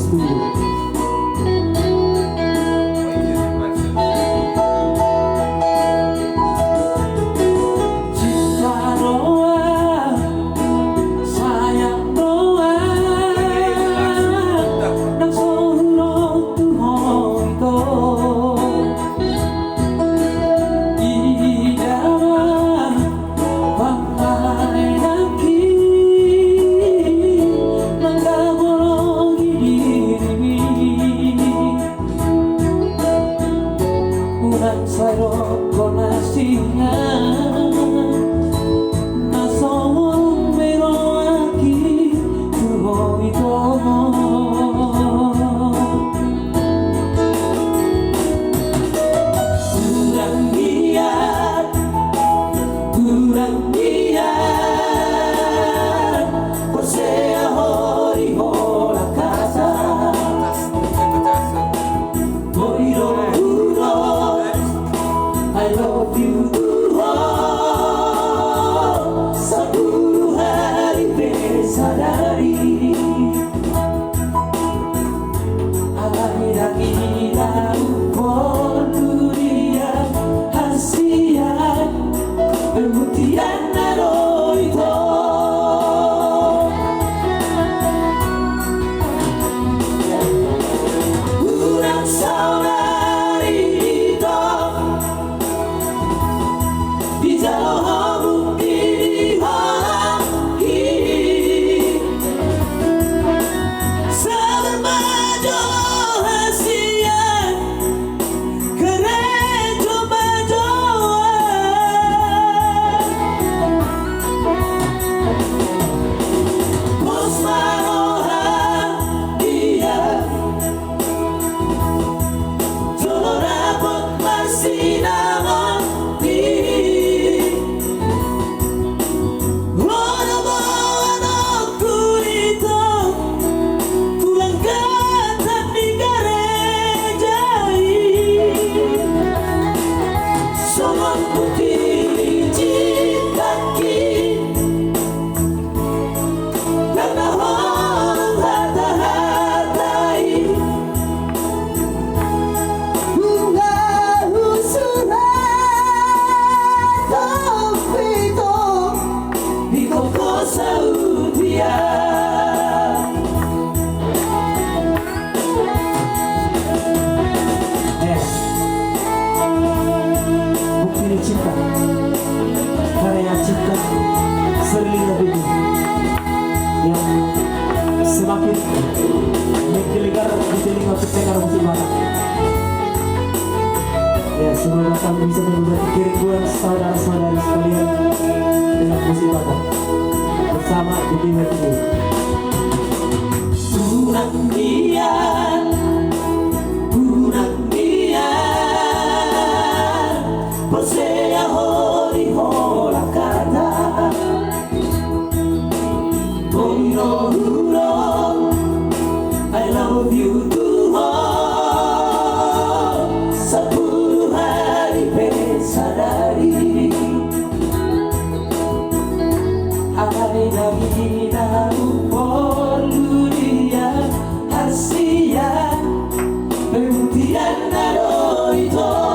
tuyo. Sarò con la signa ma sono vero aquí tu voy Kurang dia Posea hori hola casa Morirò I love you Sepuluh hari bersadari Akhir-akhir por dunia hasiat Permutian naro itu Kurang saudari itu Bisa hubungi lagi Sebermaju hasiat Keren coba-coba Musmarohan dia Solo dapat masih namun Cinta, karya cinta Serlina Bibi yang semakin menggelegar di telinga pendengar musik barat. Ya, semoga kami bisa menghibur kerinduan saudara-saudara sekalian dengan musik barat bersama Bibi Mercu. Kurang niat, kurang niat, Posea hori hola kata Morirò I love you Tuhan Sepuluh hari bersadari Hari-hari por dunia hasiat Permutian naro itu